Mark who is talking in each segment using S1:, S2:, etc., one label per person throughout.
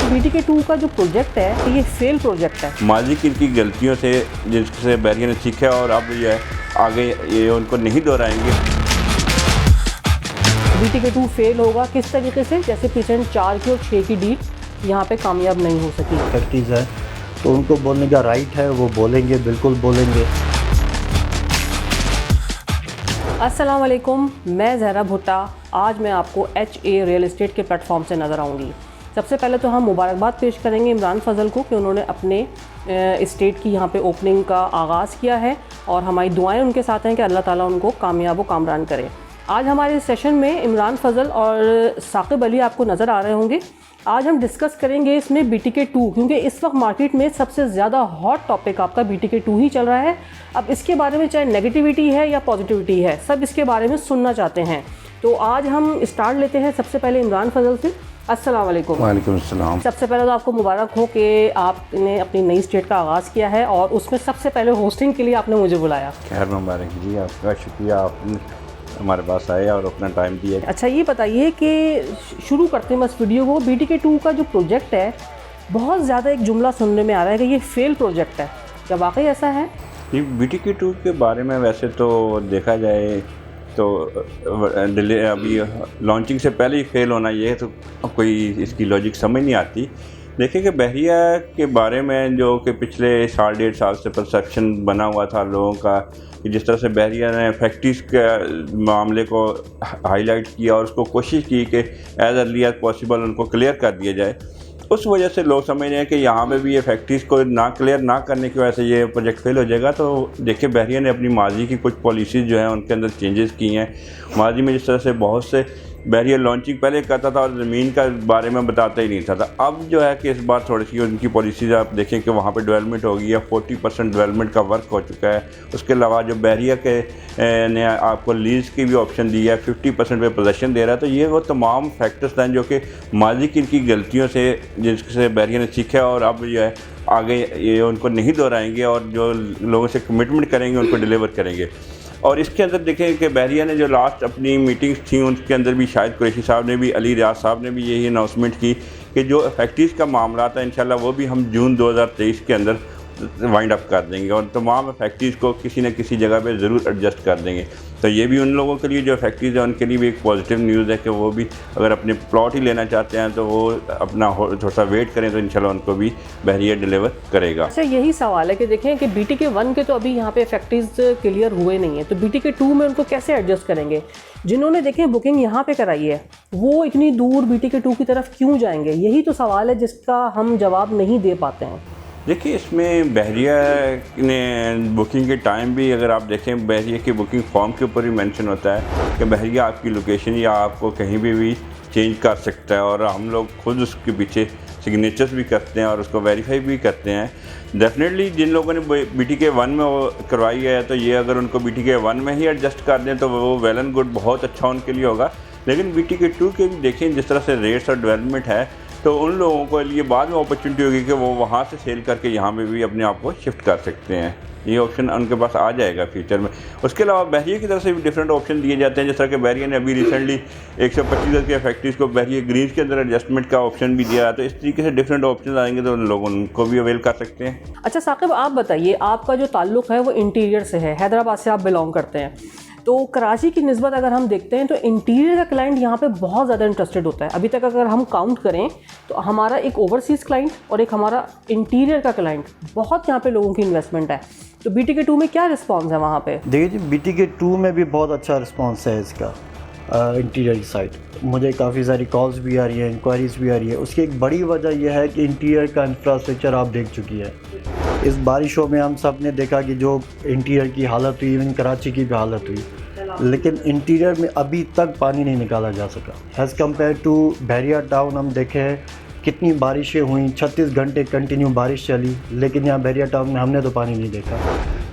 S1: BTK2 का जो project है ये फेल प्रोजेक्ट है।
S2: माजी की इनकी गलतियों से जिससे बैरियर ने सीखा और अब जो है आगे ये उनको नहीं दोहराएंगे।
S1: BTK2 फेल होगा किस तरीके से, जैसे पिछले 4 की और 6 की डील यहाँ पे कामयाब नहीं हो सकी।
S3: फैक्ट्रीज है तो उनको बोलने का राइट है, वो बोलेंगे, बिल्कुल बोलेंगे।
S1: अस्सलाम वालेकुम, मैं ज़हरा भुट्टा। आज मैं आपको HA रियल एस्टेट के प्लेटफॉर्म से नज़र आऊँगी। सबसे पहले तो हम मुबारकबाद पेश करेंगे इमरान फ़ज़ल को कि उन्होंने अपने इस्टेट की यहाँ पे ओपनिंग का आगाज़ किया है और हमारी दुआएं उनके साथ हैं कि अल्लाह ताला उनको कामयाब व कामरान करे। आज हमारे सेशन में इमरान फ़ज़ल और साकिब अली आपको नज़र आ रहे होंगे। आज हम डिस्कस करेंगे इसमें BTK2, क्योंकि इस वक्त मार्केट में सबसे ज़्यादा हॉट टॉपिक आपका BTK2 ही चल रहा है। अब इसके बारे में चाहे नेगेटिविटी है या पॉजिटिविटी है, सब इसके बारे में सुनना चाहते हैं। तो आज हम स्टार्ट लेते हैं सबसे पहले इमरान फ़ज़ल से। अस्सलाम वालेकुम।
S2: वालेकुम अस्सलाम।
S1: सबसे पहले तो आपको मुबारक हो कि आपने अपनी नई स्टेट का आगाज़ किया है और उसमें सबसे पहले होस्टिंग के लिए आपने मुझे बुलाया।
S2: खैर मुबारक जी, आपका शुक्रिया, आपने हमारे पास आए और अपना टाइम दिया।
S1: अच्छा, ये बताइए कि शुरू करते हैं बस वीडियो को। BTK2 का जो प्रोजेक्ट है, बहुत ज़्यादा एक जुमला सुनने में आ रहा है कि ये फेल प्रोजेक्ट है, क्या वाकई ऐसा है?
S2: जी, BTK2 के बारे में वैसे तो देखा जाए तो डिले अभी लॉन्चिंग से पहले ही फेल होना, ये तो कोई इसकी लॉजिक समझ नहीं आती। देखिए कि बहरिया के बारे में जो कि पिछले 1.5 साल से परसेप्शन बना हुआ था लोगों का कि जिस तरह से बहरिया ने फैक्ट्रीज़ के मामले को हाईलाइट किया और उसको कोशिश की कि एज अर्ली एज पॉसिबल उनको क्लियर कर दिया जाए, उस वजह से लोग समझ रहे हैं कि यहाँ पे भी ये फैक्ट्रीज़ को ना क्लियर ना करने की वजह से ये प्रोजेक्ट फेल हो जाएगा। तो देखिए बहरिया ने अपनी माजी की कुछ पॉलिसीज़ जो हैं उनके अंदर चेंजेस की हैं। माजी में जिस तरह से बहुत से बहरिया लॉन्चिंग पहले करता था और ज़मीन का बारे में बताता ही नहीं था, अब जो है कि इस बार थोड़ी सी उनकी पॉलिसीज़ आप देखें कि वहाँ पे डेवलपमेंट हो गई है, 40% डेवलपमेंट का वर्क हो चुका है। उसके अलावा जो बहरिया के ने आपको लीज़ की भी ऑप्शन दी है, 50% पे पोजेसन दे रहा है। तो ये वो तमाम फैक्टर्स हैं जो कि माजी की इनकी गलतियों से जिससे बहरिया ने सीखा और अब जो है आगे ये उनको नहीं दोहराएंगे और जो लोगों से कमिटमेंट करेंगे उनको डिलीवर करेंगे। और इसके अंदर देखें कि बहरिया ने जो लास्ट अपनी मीटिंग्स थी उनके अंदर भी शायद कुरैशी साहब ने भी, अली रियाज साहब ने भी यही अनाउंसमेंट की कि जो फैक्ट्रीज़ का मामला था इंशाल्लाह वो भी हम जून 2023 के अंदर वाइंड अप कर देंगे और तमाम फैक्ट्रीज़ को किसी न किसी जगह पे ज़रूर एडजस्ट कर देंगे। तो ये भी उन लोगों के लिए जो फैक्ट्रीज़ है उनके लिए भी एक पॉजिटिव न्यूज़ है कि वो भी अगर अपने प्लॉट ही लेना चाहते हैं तो वो अपना थोड़ा सा वेट करें तो इंशाल्लाह उनको भी बहरिया डिलीवर करेगा।
S1: अच्छा, यही सवाल है कि देखें कि BTK1 के तो अभी यहाँ पे फैक्ट्रीज क्लियर हुए नहीं है, तो BTK2 में उनको कैसे एडजस्ट करेंगे? जिन्होंने देखें बुकिंग यहाँ पे कराई है वो इतनी दूर BTK2 की तरफ क्यों जाएंगे? यही तो सवाल है जिसका हम जवाब नहीं दे पाते हैं।
S2: देखिए इसमें बहरिया ने बुकिंग के टाइम भी अगर आप देखें, बहरिया की बुकिंग फॉर्म के ऊपर ही मेंशन होता है कि बहरिया आपकी लोकेशन या आपको कहीं भी चेंज कर सकता है और हम लोग खुद उसके पीछे सिग्नेचर्स भी करते हैं और उसको वेरीफाई भी करते हैं। डेफिनेटली जिन लोगों ने BTK1 में वो करवाई है तो ये अगर उनको BTK1 में ही एडजस्ट कर दें तो वो वेल एंड गुड, बहुत अच्छा उनके लिए होगा। लेकिन BTK2 के भी देखें जिस तरह से रेट्स और डेवलपमेंट है तो उन लोगों को लिए बाद में अपॉर्चुनिटी होगी कि वो वहाँ से सेल करके यहाँ पे भी अपने आप को शिफ्ट कर सकते हैं। ये ऑप्शन उनके पास आ जाएगा फ्यूचर में। उसके अलावा बहरिया की तरफ से भी डिफरेंट ऑप्शन दिए जाते हैं, जिस तरह कि बहरिया ने अभी रिसेंटली 125 के फैक्ट्रीज़ को बहरिया ग्रीन्स के अंदर एडजस्टमेंट का ऑप्शन भी दिया है। तो इस तरीके से डिफरेंट ऑप्शन आएंगे तो उन लोग उनको भी अवेल कर सकते हैं।
S1: अच्छा साकिब, आप बताइए, आपका जो ताल्लुक़ है वो इंटीरियर से है, हैदराबाद से आप बिलोंग करते हैं, तो कराची की निस्बत अगर हम देखते हैं तो इंटीरियर का क्लाइंट यहाँ पे बहुत ज़्यादा इंटरेस्टेड होता है। अभी तक अगर हम काउंट करें तो हमारा एक ओवरसीज़ क्लाइंट और एक हमारा इंटीरियर का क्लाइंट, बहुत यहाँ पे लोगों की इन्वेस्टमेंट है। तो BTK2 में क्या रिस्पॉन्स है वहाँ पे?
S3: देखिए जी, BTK2 में भी बहुत अच्छा रिस्पॉन्स है इसका इंटीरियर की साइड। मुझे काफ़ी सारी कॉल्स भी आ रही हैं, इंक्वायरीज़ भी आ रही है। उसकी एक बड़ी वजह यह है कि इंटीरियर का इंफ्रास्ट्रक्चर आप देख चुकी है। इस बारिशों में हम सब ने देखा कि जो इंटीरियर की हालत हुई, इवन कराची की भी हालत हुई, लेकिन इंटीरियर में अभी तक पानी नहीं निकाला जा सका। As compare to Bahria Town हम देखें कितनी बारिशें हुई, 36 घंटे कंटिन्यू बारिश चली, लेकिन यहाँ बहरिया टाउन में हमने तो पानी नहीं देखा।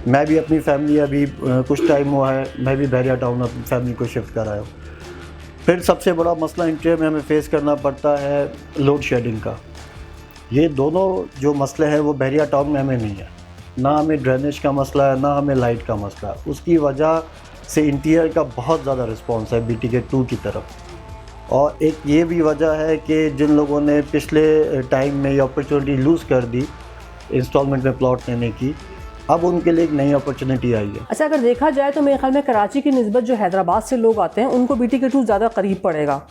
S3: मैं भी अपनी फैमिली अभी कुछ टाइम हुआ है, मैं भी बहरिया टाउन अपनी फैमिली को शिफ्ट कर आया हूँ। फिर सबसे बड़ा मसला इंटीरियर में हमें फेस करना पड़ता है लोड शेडिंग का। ये दोनों जो मसले हैं वो बहरिया टाउन में हमें नहीं है। ना हमें ड्रेनेज का मसला है, ना हमें लाइट का मसला है। उसकी वजह से इंटीरियर का बहुत ज़्यादा रिस्पॉन्स है BTK2 की तरफ। और एक ये भी वजह है कि जिन लोगों ने पिछले टाइम में ये अपॉर्चुनिटी लूज़ कर दी इंस्टॉलमेंट में प्लॉट लेने की, अब उनके लिए एक नई अपॉर्चुनिटी आई है।
S1: अच्छा, अगर देखा जाए तो मेरे ख्याल में कराची की निस्बत जो हैदराबाद से लोग आते हैं उनको BTK2 ज़्यादा करीब पड़ेगा,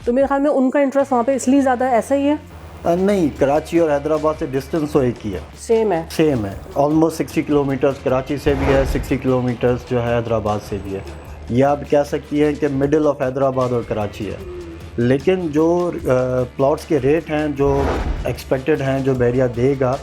S1: तो मेरे ख्याल में उनका इंटरेस्ट वहाँ पे इसलिए ज़्यादा है, ऐसा ही है?
S3: नहीं, कराची और हैदराबाद से डिस्टेंस तो एक ही है,
S1: सेम है
S3: ऑलमोस्ट 60 किलोमीटर्स कराची से भी है, 60 किलोमीटर्स जो है हैदराबाद से भी है। या आप कह सकती हैं कि मिडिल ऑफ हैदराबाद और कराची है। लेकिन जो प्लॉट्स के रेट हैं जो एक्सपेक्टेड हैं जो बहरिया देगा,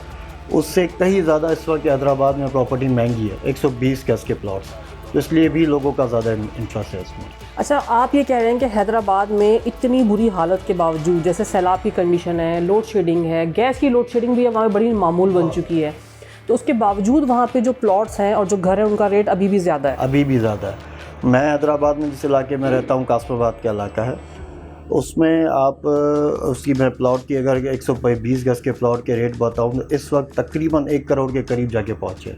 S3: उससे कहीं ज़्यादा इस वक्त हैदराबाद में प्रॉपर्टी महंगी है, 120 गज के प्लॉट्स, तो इसलिए भी लोगों का ज़्यादा इंटरेस्ट है इसमें।
S1: अच्छा, आप ये कह रहे हैं कि हैदराबाद में इतनी बुरी हालत के बावजूद, जैसे सैलाब की कंडीशन है, लोड शेडिंग है, गैस की लोड शेडिंग भी वहाँ बड़ी मामूल बन चुकी है, तो उसके बावजूद वहाँ पे जो प्लॉट्स हैं और जो घर है उनका रेट अभी भी ज़्यादा है?
S3: अभी भी ज़्यादा है। मैं हैदराबाद में जिस इलाके में रहता हूँ, कासमाबाद का इलाका है, उसमें आप उसकी मैं प्लॉट की अगर 120 गज के प्लॉट के रेट बताऊँ तो इस वक्त तकरीबन 1 करोड़ के करीब जाके पहुँचे,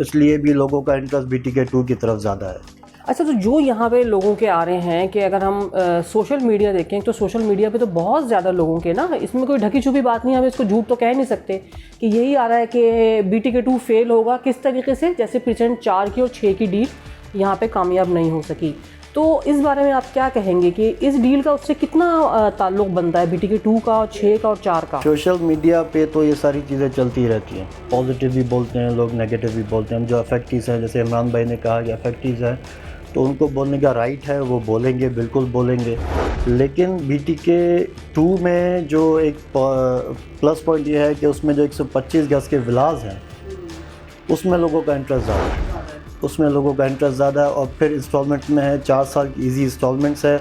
S3: इसलिए भी लोगों का इंटरेस्ट BTK2 की तरफ ज़्यादा है।
S1: अच्छा, तो जो यहाँ पे लोगों के आ रहे हैं कि अगर हम सोशल मीडिया देखें तो सोशल मीडिया पे तो बहुत ज़्यादा लोगों के ना, इसमें कोई ढकी छुपी बात नहीं है, हम इसको झूठ तो कह नहीं सकते कि यही आ रहा है कि BTK2 फेल होगा। किस तरीके से? जैसे परसेंट 4 की और 6 की डील यहाँ पे कामयाब नहीं हो सकी, तो इस बारे में आप क्या कहेंगे कि इस डील का उससे कितना ताल्लुक़ बनता है, BTK2 का और 6 का और 4 का?
S3: सोशल मीडिया पे तो ये सारी चीज़ें चलती रहती हैं, पॉजिटिव भी बोलते हैं लोग, नेगेटिव भी बोलते हैं। जो अफेक्टीज़ हैं, जैसे इमरान भाई ने कहा कि अफेक्टीज़ हैं, तो उनको बोलने का राइट है, वो बोलेंगे, बिल्कुल बोलेंगे। लेकिन BTK2 में जो एक प्लस पॉइंट ये है कि उसमें जो 125 गज के विलाज हैं, उसमें लोगों का इंटरेस्ट ज़्यादा है, और फिर इंस्टॉलमेंट में है, 4 साल की ईजी इंस्टॉलमेंट्स है।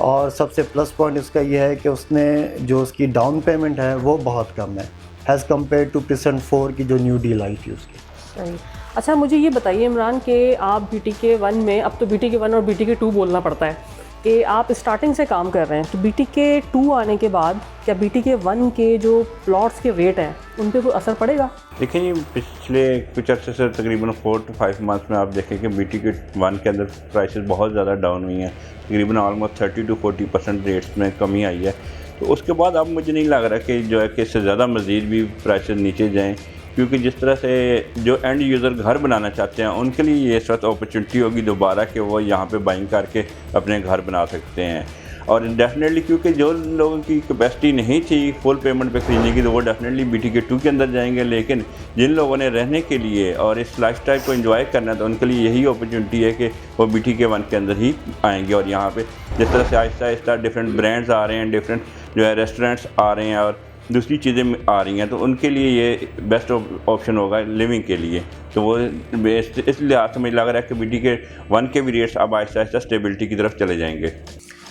S3: और सबसे प्लस पॉइंट इसका ये है कि उसने जो उसकी डाउन पेमेंट है वो बहुत कम है एज़ कम्पेयर टू परसेंट 4 की जो न्यू डील आई थी उसकी।
S1: सही। अच्छा, मुझे ये बताइए इमरान कि आप BTK1 में, अब तो BTK1 और BTK2 बोलना पड़ता है, कि आप स्टार्टिंग से काम कर रहे हैं, तो BTK2 आने के बाद क्या BTK1 के जो प्लॉट्स के रेट हैं उन पे कोई असर पड़ेगा?
S2: देखिए जी, पिछले कुछ अर्से से तकरीबन 4 to 5 मंथ्स में आप देखें कि BTK1 के अंदर प्राइसेस बहुत ज़्यादा डाउन हुई हैं, तकरीबन ऑलमोस्ट 30 to 40% रेट्स में कमी आई है। तो उसके बाद अब मुझे नहीं लग रहा कि जो है कि इससे ज़्यादा मज़ीद भी प्राइसेस नीचे जाएँ, क्योंकि जिस तरह से जो एंड यूज़र घर बनाना चाहते हैं उनके लिए ये इस वक्त अपॉर्चुनिटी होगी दोबारा कि वो यहाँ पे बाइंग करके अपने घर बना सकते हैं। और डेफिनेटली क्योंकि जो लोगों की कैपेसिटी नहीं थी फुल पेमेंट पे खरीदने की, तो वो डेफिनेटली BTK2 के अंदर जाएंगे। लेकिन जिन लोगों ने रहने के लिए और इस लाइफस्टाइल को एंजॉय करना है, तो उनके लिए यही अपॉर्चुनिटी है कि वो BTK1 के अंदर ही आएंगे। और यहाँ पे जिस तरह से आहिस्ता आहिस्ता डिफरेंट ब्रांड्स आ रहे हैं, डिफरेंट जो है रेस्टोरेंट्स आ रहे हैं और दूसरी चीज़ें आ रही हैं, तो उनके लिए ये बेस्ट ऑप्शन होगा लिविंग के लिए। तो वो इस लिहाज से मुझे लग रहा है कि BTK1 के भी रेट्स अब आहिस्ता आहिस्ता स्टेबिलिटी की तरफ चले जाएंगे।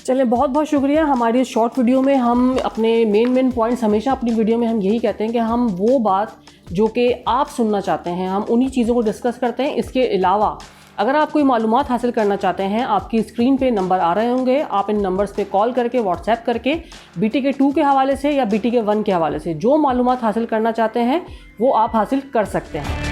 S1: चलें, बहुत बहुत शुक्रिया। हमारी इस शॉर्ट वीडियो में हम अपने मेन पॉइंट्स, हमेशा अपनी वीडियो में हम यही कहते हैं कि हम वो बात जो कि आप सुनना चाहते हैं, हम उन्हीं चीज़ों को डिस्कस करते हैं। इसके अलावा अगर आप कोई मालूमात हासिल करना चाहते हैं, आपकी स्क्रीन पे नंबर आ रहे होंगे, आप इन नंबर्स पे कॉल करके, व्हाट्सएप करके BTK2 के हवाले से या BTK1 के हवाले से जो मालूमात हासिल करना चाहते हैं वो आप हासिल कर सकते हैं।